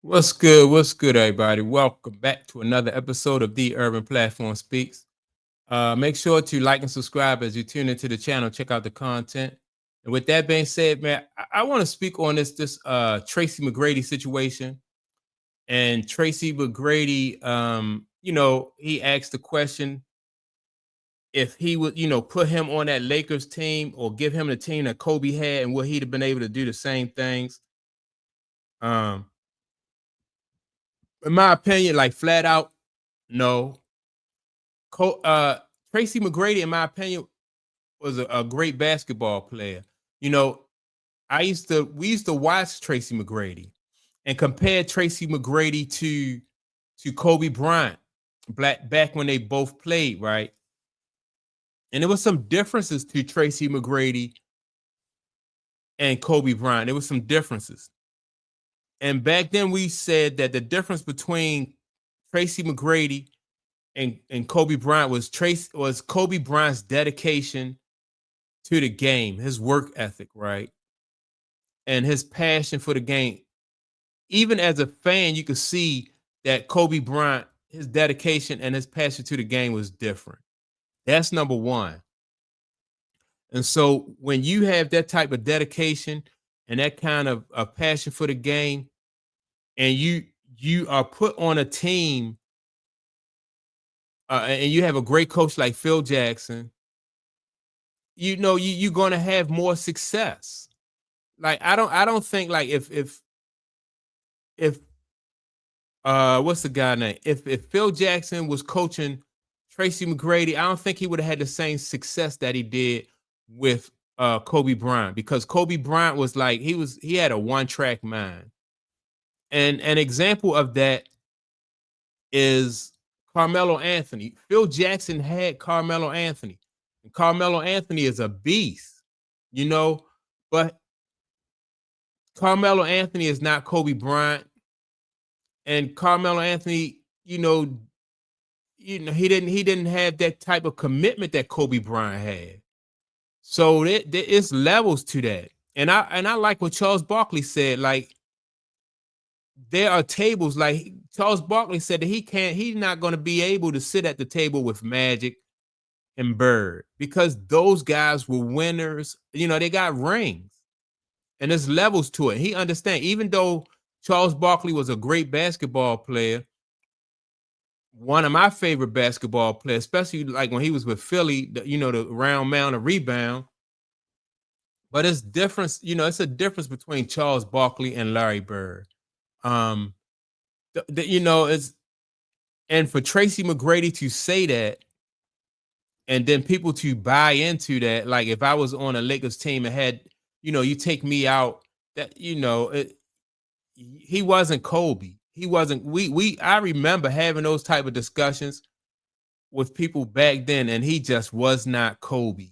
What's good? What's good, everybody? Welcome back to another episode of The Urban Platform Speaks. Make sure to like and subscribe as you tune into the channel. Check out the content. And with that being said, man, I want to speak on this Tracy McGrady situation. And Tracy McGrady, he asked the question if he would, put him on that Lakers team or give him the team that Kobe had, and would he have been able to do the same things? Um, in my opinion, like flat out, no. Co- uh, Tracy McGrady, in my opinion, was a great basketball player. You know, we used to watch Tracy McGrady and compare Tracy McGrady to Kobe Bryant, back when they both played, right? And there was some differences to Tracy McGrady and Kobe Bryant. There was some differences. And back then we said that the difference between Tracy McGrady and Kobe Bryant was Kobe Bryant's dedication to the game, his work ethic, right? And his passion for the game. Even as a fan, you could see that Kobe Bryant, his dedication and his passion to the game was different. That's number one. And so when you have that type of dedication and that kind of a passion for the game, and you are put on a team, and you have a great coach like Phil Jackson, you're gonna have more success. Like I don't think like if what's the guy name? If Phil Jackson was coaching Tracy McGrady, I don't think he would have had the same success that he did with Kobe Bryant, because Kobe Bryant was like he had a one track mind. And an example of that is Carmelo Anthony. Phil Jackson had Carmelo Anthony. And Carmelo Anthony is a beast, you know, but Carmelo Anthony is not Kobe Bryant. And Carmelo Anthony, he didn't have that type of commitment that Kobe Bryant had. So there is levels to that. And I like what Charles Barkley said. Like, there are tables, like Charles Barkley said, that he's not going to be able to sit at the table with Magic and Bird, because those guys were winners. They got rings, and there's levels to it. He understands. Even though Charles Barkley was a great basketball player, one of my favorite basketball players, especially like when he was with Philly, the round mound of rebound. But it's difference, it's a difference between Charles Barkley and Larry Bird. Um, it's, and for Tracy McGrady to say that, and then people to buy into that, like if I was on a Lakers team and had, you take me out, that he wasn't Kobe. He wasn't. I remember having those type of discussions with people back then, and he just was not Kobe.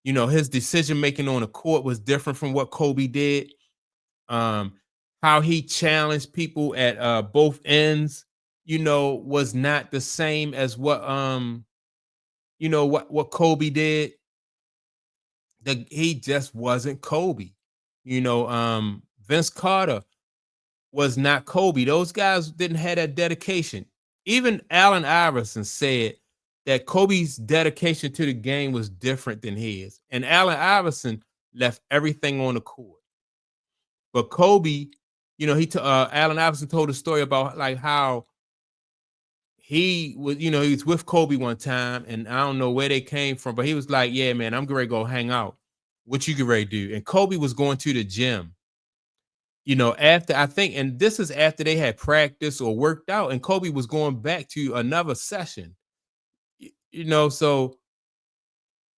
His decision making on the court was different from what Kobe did. Um, how he challenged people at both ends, was not the same as what Kobe did. He just wasn't Kobe. Vince Carter was not Kobe. Those guys didn't have that dedication. Even Allen Iverson said that Kobe's dedication to the game was different than his. And Allen Iverson left everything on the court. But Kobe, Allen Iverson told a story about like how he was with Kobe one time, and I don't know where they came from, but he was like, "Yeah, man, I'm ready to go hang out. What you get ready to do?" And Kobe was going to the gym, after, I think, and this is after they had practiced or worked out, and Kobe was going back to another session. So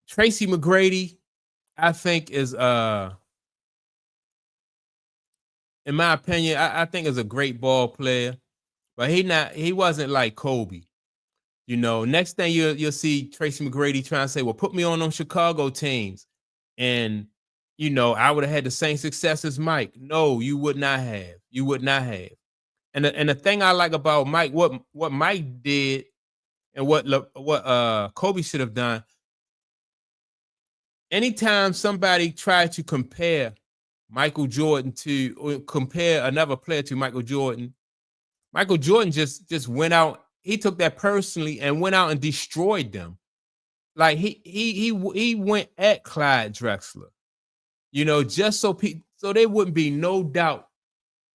Tracy McGrady, I think, is in my opinion, I think is a great ball player, but he wasn't like Kobe. Next thing you'll see Tracy McGrady trying to say, "Well, put me on them Chicago teams, and I would have had the same success as Mike." No, you would not have. You would not have. And the thing I like about Mike, what Mike did, and what Kobe should have done. Anytime somebody tried to compare Michael Jordan to, or compare another player to Michael Jordan, Michael Jordan just went out. He took that personally and went out and destroyed them. Like he went at Clyde Drexler, just so there wouldn't be no doubt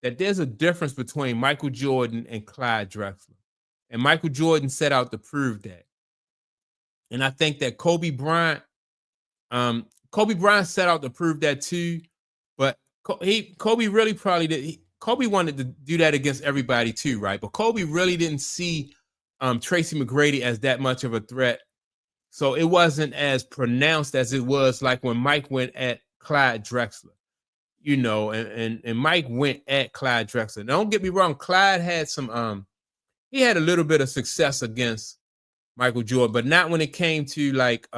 that there's a difference between Michael Jordan and Clyde Drexler. And Michael Jordan set out to prove that. And I think that Kobe Bryant set out to prove that too. But Kobe really probably did. Kobe wanted to do that against everybody too, right? But Kobe really didn't see Tracy McGrady as that much of a threat. So it wasn't as pronounced as it was like when Mike went at Clyde Drexler, and Mike went at Clyde Drexler. Now, don't get me wrong, Clyde had he had a little bit of success against Michael Jordan, but not when it came to like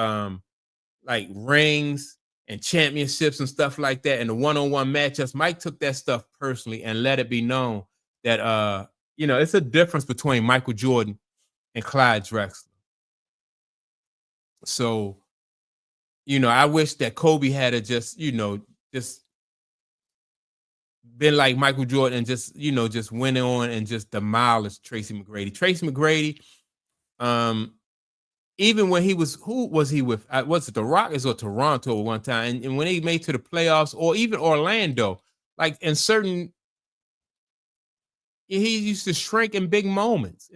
rings and championships and stuff like that and the one-on-one matchups. Mike took that stuff personally and let it be known that it's a difference between Michael Jordan and Clyde Drexler. So, I wish that Kobe had just been like Michael Jordan and just went on and just demolished Tracy McGrady. Tracy McGrady, even when who was he with? Was it the Rockets or Toronto at one time? And when he made to the playoffs, or even Orlando, like in certain, he used to shrink in big moments.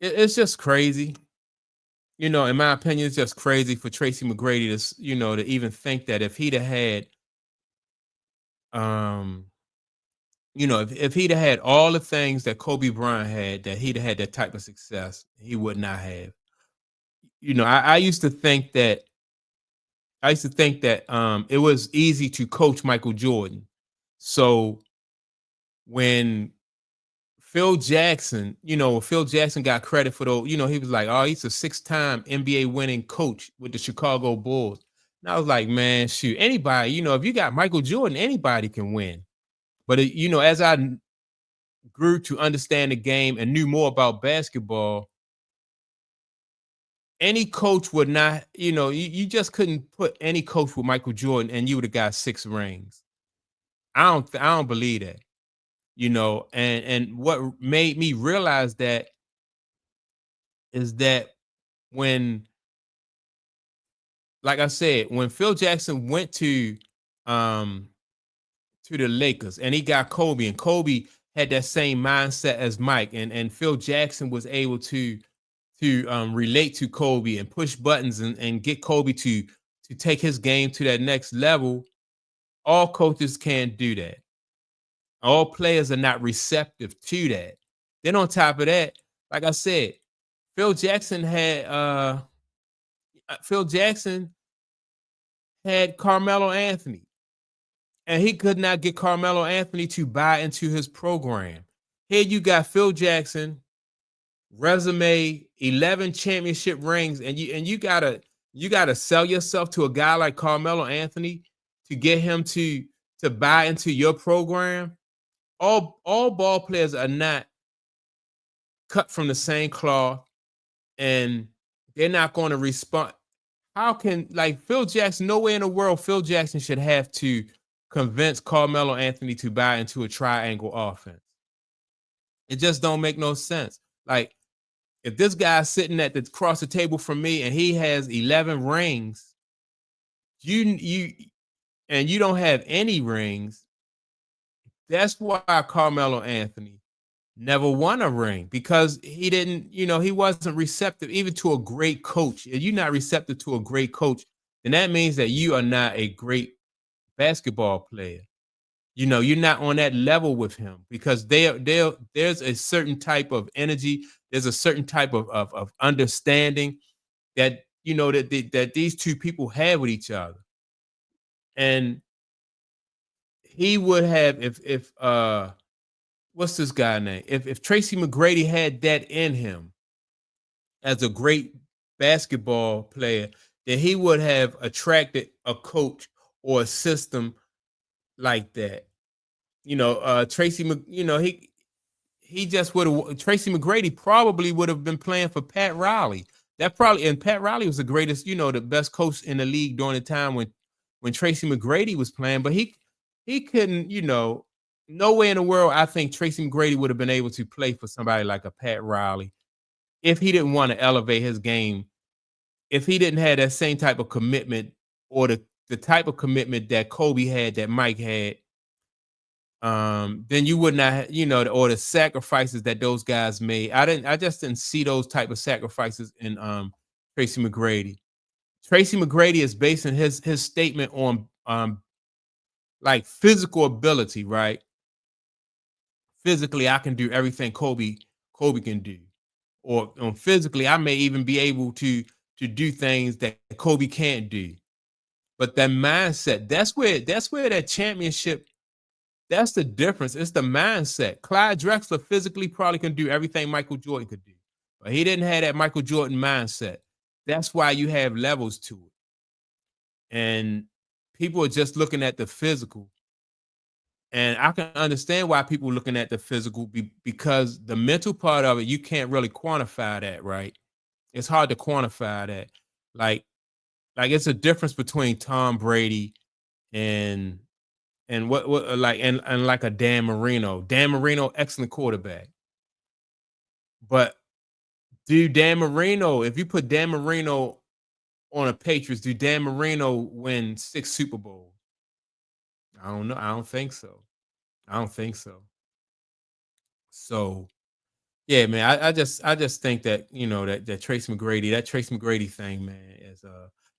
It's just crazy. In my opinion, it's just crazy for Tracy McGrady to even think that if he'd have had, if he'd have had all the things that Kobe Bryant had, that he'd have had that type of success, he would not have. I used to think that it was easy to coach Michael Jordan. So when Phil Jackson got credit for those, he was like, oh, he's a 6-time NBA winning coach with the Chicago Bulls. And I was like, man, shoot, anybody, if you got Michael Jordan, anybody can win. But, as I grew to understand the game and knew more about basketball, any coach would not, you just couldn't put any coach with Michael Jordan and you would have got 6 rings. I don't believe that. And what made me realize that is that when, like I said, when Phil Jackson went to the Lakers and he got Kobe, and Kobe had that same mindset as Mike, and Phil Jackson was able to relate to Kobe and push buttons and get Kobe to take his game to that next level. All coaches can't do that. All players are not receptive to that. Then on top of that, like I said, Phil Jackson had Carmelo Anthony, and he could not get Carmelo Anthony to buy into his program. Here you got Phil Jackson, resume, 11 championship rings, and you gotta sell yourself to a guy like Carmelo Anthony to get him to buy into your program. All ball players are not cut from the same cloth, and they're not going to respond. How can, like, Phil Jackson, nowhere in the world Phil Jackson should have to convince Carmelo Anthony to buy into a triangle offense. It just don't make no sense. Like, if this guy's sitting across the table from me and he has 11 rings, you don't have any rings, that's why Carmelo Anthony never won a ring, because he didn't, he wasn't receptive even to a great coach. If you're not receptive to a great coach, then that means that you are not a great basketball player. You're not on that level with him, because there's a certain type of energy, there's a certain type of understanding that that these two people have with each other. And he would have, if what's this guy name? If Tracy McGrady had that in him as a great basketball player, then he would have attracted a coach or a system like that. Tracy, he just would have. Tracy McGrady probably would have been playing for Pat Riley. And Pat Riley was the greatest, the best coach in the league during the time when Tracy McGrady was playing, but he couldn't, no way in the world I think Tracy McGrady would have been able to play for somebody like a Pat Riley if he didn't want to elevate his game, if he didn't have that same type of commitment or the type of commitment that Kobe had, that Mike had. Then you would not, or the sacrifices that those guys made. I just didn't see those type of sacrifices in Tracy McGrady. Tracy McGrady is basing his statement on like physical ability, right? Physically, I can do everything Kobe can do, or physically, I may even be able to do things that Kobe can't do. But that mindset, that's where that championship. That's the difference. It's the mindset. Clyde Drexler physically probably can do everything Michael Jordan could do, but he didn't have that Michael Jordan mindset. That's why you have levels to it. And people are just looking at the physical. And I can understand why people are looking at the physical because the mental part of it, you can't really quantify that, right? It's hard to quantify that. Like, it's a difference between Tom Brady and what like and like a Dan Marino. Dan Marino, excellent quarterback. But do Dan Marino, if you put Dan Marino on a Patriots, do Dan Marino win 6 Super Bowls? I don't know. I don't think so. I don't think so. So yeah, man, I just think that that Trace McGrady thing, man, is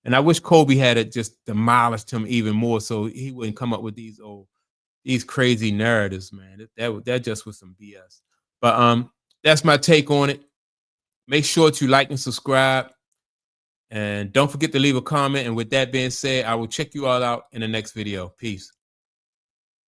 and I wish Kobe had it just demolished him even more so he wouldn't come up with these crazy narratives, man. That just was some BS. But that's my take on it. Make sure to like and subscribe. And don't forget to leave a comment. And with that being said, I will check you all out in the next video. Peace.